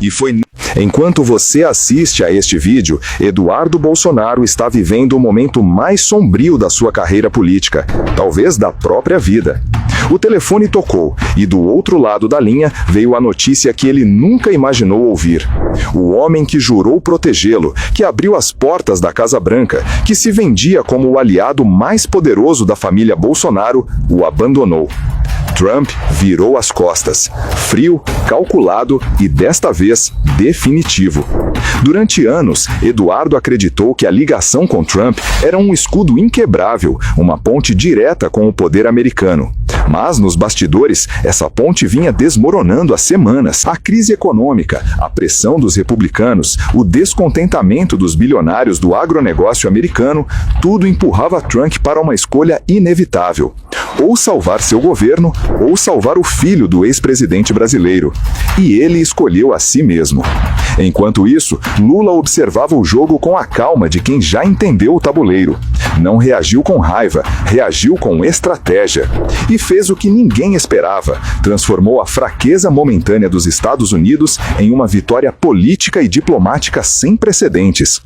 E foi... Enquanto você assiste a este vídeo, Eduardo Bolsonaro está vivendo o momento mais sombrio da sua carreira política, talvez da própria vida. O telefone tocou e do outro lado da linha veio a notícia que ele nunca imaginou ouvir. O homem que jurou protegê-lo, que abriu as portas da Casa Branca, que se vendia como o aliado mais poderoso da família Bolsonaro, o abandonou. Trump virou as costas, frio, calculado e, desta vez, definitivo. Durante anos, Eduardo acreditou que a ligação com Trump era um escudo inquebrável, uma ponte direta com o poder americano. Mas, nos bastidores, essa ponte vinha desmoronando há semanas. A crise econômica, a pressão dos republicanos, o descontentamento dos bilionários do agronegócio americano, tudo empurrava Trump para uma escolha inevitável. Ou salvar seu governo, ou salvar o filho do ex-presidente brasileiro. E ele escolheu a si mesmo. Enquanto isso, Lula observava o jogo com a calma de quem já entendeu o tabuleiro. Não reagiu com raiva, reagiu com estratégia. E fez o que ninguém esperava, transformou a fraqueza momentânea dos Estados Unidos em uma vitória política e diplomática sem precedentes.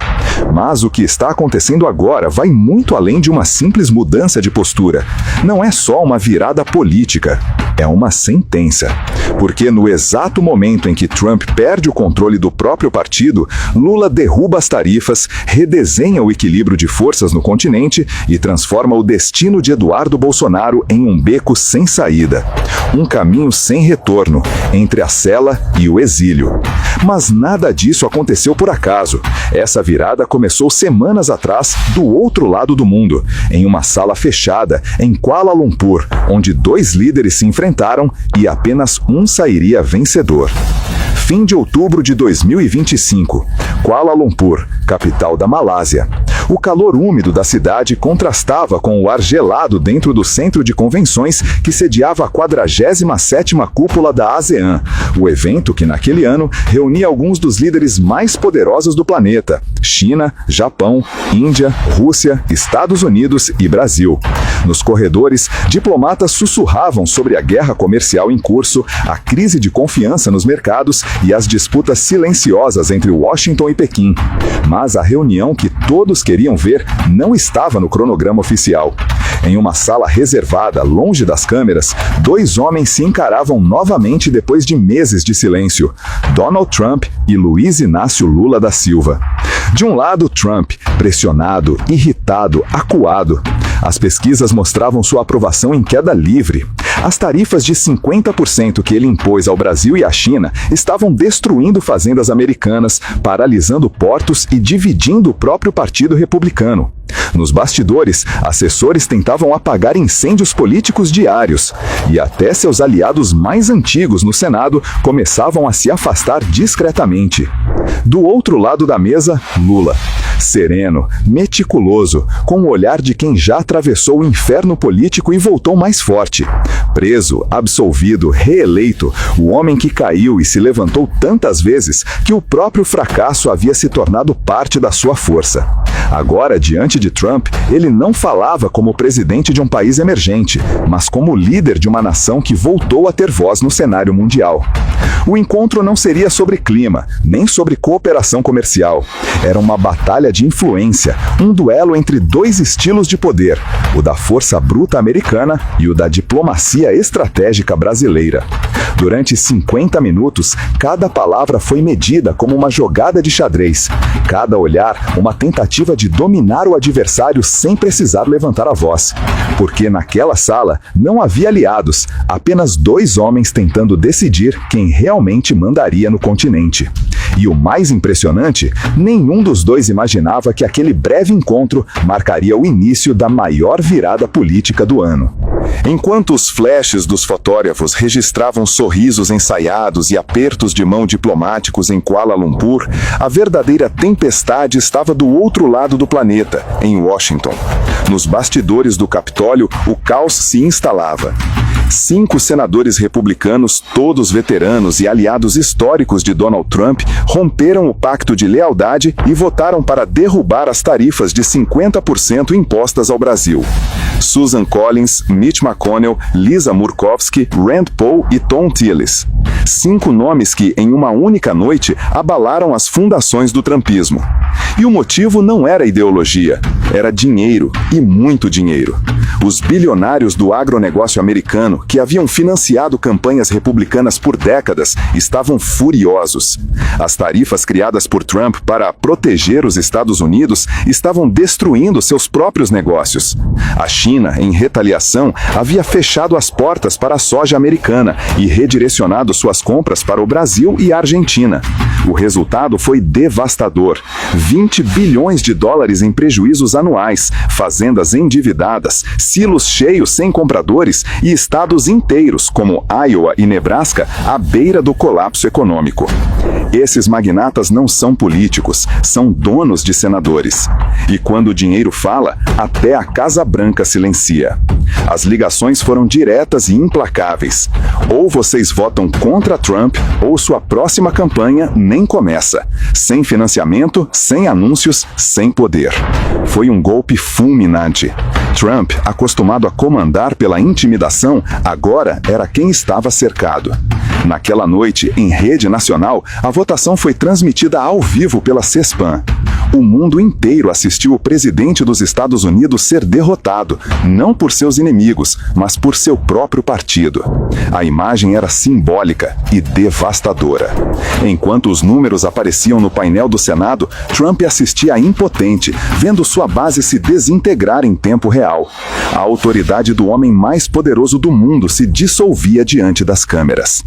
Mas o que está acontecendo agora vai muito além de uma simples mudança de postura. Não é só uma virada política, é uma sentença. Porque no exato momento em que Trump perde o controle do próprio partido, Lula derruba as tarifas, redesenha o equilíbrio de forças no continente e transforma o destino de Eduardo Bolsonaro em um beco sem saída. Um caminho sem retorno, entre a cela e o exílio. Mas nada disso aconteceu por acaso. Essa virada começou semanas atrás, do outro lado do mundo, em uma sala fechada, em Kuala Lumpur, onde dois líderes se enfrentaram e apenas um sairia vencedor. Fim de outubro de 2025, Kuala Lumpur, capital da Malásia. O calor úmido da cidade contrastava com o ar gelado dentro do centro de convenções que sediava a 47ª cúpula da ASEAN, o evento que naquele ano reunia alguns dos líderes mais poderosos do planeta: China, Japão, Índia, Rússia, Estados Unidos e Brasil. Nos corredores, diplomatas sussurravam sobre a guerra comercial em curso, a crise de confiança nos mercados e as disputas silenciosas entre Washington e Pequim. Mas a reunião que todos queriam ver não estava no cronograma oficial. Em uma sala reservada, longe das câmeras, dois homens se encaravam novamente depois de meses de silêncio: Donald Trump e Luiz Inácio Lula da Silva. De um lado, Trump, pressionado, irritado, acuado. As pesquisas mostravam sua aprovação em queda livre. As tarifas de 50% que ele impôs ao Brasil e à China estavam destruindo fazendas americanas, paralisando portos e dividindo o próprio Partido Republicano. Nos bastidores, assessores tentavam apagar incêndios políticos diários, e até seus aliados mais antigos no Senado começavam a se afastar discretamente. Do outro lado da mesa, Lula. Sereno, meticuloso, com o olhar de quem já atravessou o inferno político e voltou mais forte. Preso, absolvido, reeleito, o homem que caiu e se levantou tantas vezes que o próprio fracasso havia se tornado parte da sua força. Agora, diante de Trump, ele não falava como presidente de um país emergente, mas como líder de uma nação que voltou a ter voz no cenário mundial. O encontro não seria sobre clima, nem sobre cooperação comercial. Era uma batalha de influência, um duelo entre dois estilos de poder, o da força bruta americana e o da diplomacia estratégica brasileira. Durante 50 minutos, cada palavra foi medida como uma jogada de xadrez, cada olhar uma tentativa de dominar o adversário sem precisar levantar a voz. Porque naquela sala não havia aliados, apenas dois homens tentando decidir quem realmente mandaria no continente. E o mais impressionante, nenhum dos dois imaginava que aquele breve encontro marcaria o início da maior virada política do ano. Enquanto os flashes dos fotógrafos registravam sorrisos ensaiados e apertos de mão diplomáticos em Kuala Lumpur, a verdadeira tempestade estava do outro lado do planeta, em Washington. Nos bastidores do Capitólio, o caos se instalava. 5 senadores republicanos, todos veteranos e aliados históricos de Donald Trump, romperam o pacto de lealdade e votaram para derrubar as tarifas de 50% impostas ao Brasil. Susan Collins, Mitch McConnell, Lisa Murkowski, Rand Paul e Thom Tillis. 5 nomes que, em uma única noite, abalaram as fundações do trumpismo. E o motivo não era ideologia, era dinheiro, e muito dinheiro. Os bilionários do agronegócio americano, que haviam financiado campanhas republicanas por décadas, estavam furiosos. As tarifas criadas por Trump para proteger os Estados Unidos estavam destruindo seus próprios negócios. A China, em retaliação, havia fechado as portas para a soja americana e redirecionado suas compras para o Brasil e a Argentina. O resultado foi devastador: 20 bilhões de dólares em prejuízos anuais, fazendas endividadas, silos cheios sem compradores e estados inteiros, como Iowa e Nebraska, à beira do colapso econômico. Esses magnatas não são políticos, são donos de senadores. E quando o dinheiro fala, até a Casa Branca silencia. As ligações foram diretas e implacáveis. Ou vocês votam contra Trump, ou sua próxima campanha nem começa. Sem financiamento, sem anúncios, sem poder. Foi um golpe fulminante. Trump, acostumado a comandar pela intimidação, agora era quem estava cercado. Naquela noite, em rede nacional, a votação foi transmitida ao vivo pela CESPAN. O mundo inteiro assistiu o presidente dos Estados Unidos ser derrotado, não por seus inimigos, mas por seu próprio partido. A imagem era simbólica e devastadora. Enquanto os números apareciam no painel do Senado, Trump assistia impotente, vendo sua base se desintegrar em tempo real. A autoridade do homem mais poderoso do mundo se dissolvia diante das câmeras.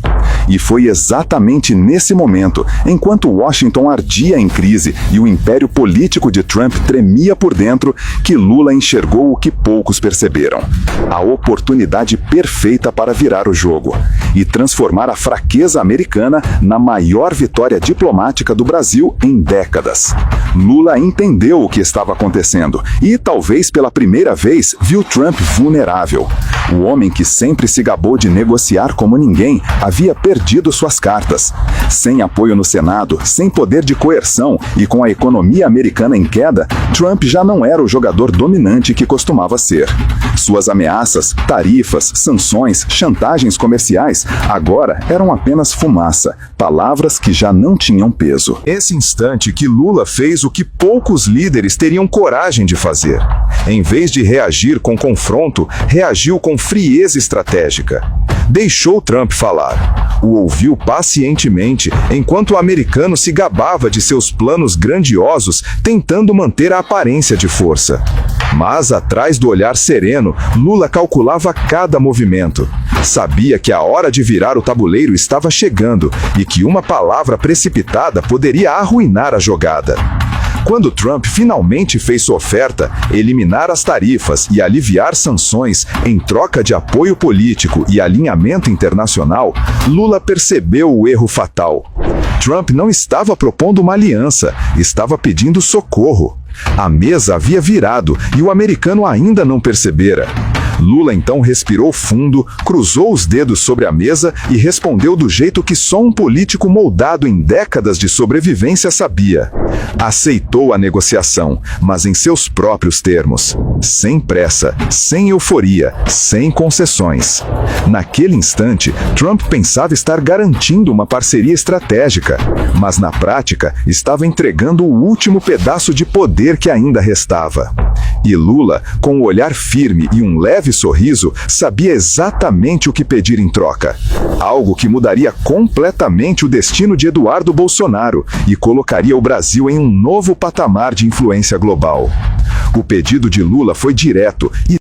E foi exatamente nesse momento, enquanto Washington ardia em crise e o império político de Trump tremia por dentro, que Lula enxergou o que poucos perceberam: a oportunidade perfeita para virar o jogo e transformar a fraqueza americana na maior vitória diplomática do Brasil em décadas. Lula entendeu o que estava acontecendo e, talvez pela primeira vez, viu Trump vulnerável. O homem que sempre se gabou de negociar como ninguém havia perdido suas cartas. Sem apoio no Senado, sem poder de coerção e com a economia americana em queda, Trump já não era o jogador dominante que costumava ser. Suas ameaças, tarifas, sanções, chantagens comerciais agora eram apenas fumaça, palavras que já não tinham peso. Esse instante que Lula fez o que poucos líderes teriam coragem de fazer. Em vez de reagir com confronto, reagiu com frieza estratégica. Deixou Trump falar. O ouviu pacientemente, enquanto o americano se gabava de seus planos grandiosos, tentando manter a aparência de força. Mas, atrás do olhar sereno, Lula calculava cada movimento. Sabia que a hora de virar o tabuleiro estava chegando e que uma palavra precipitada poderia arruinar a jogada. Quando Trump finalmente fez sua oferta, eliminar as tarifas e aliviar sanções em troca de apoio político e alinhamento internacional, Lula percebeu o erro fatal. Trump não estava propondo uma aliança, estava pedindo socorro. A mesa havia virado e o americano ainda não percebera. Lula então respirou fundo, cruzou os dedos sobre a mesa e respondeu do jeito que só um político moldado em décadas de sobrevivência sabia. Aceitou a negociação, mas em seus próprios termos. Sem pressa, sem euforia, sem concessões. Naquele instante, Trump pensava estar garantindo uma parceria estratégica, mas na prática estava entregando o último pedaço de poder que ainda restava. E Lula, com o olhar firme e um leve sorriso, sabia exatamente o que pedir em troca. Algo que mudaria completamente o destino de Eduardo Bolsonaro e colocaria o Brasil em um novo patamar de influência global. O pedido de Lula foi direto e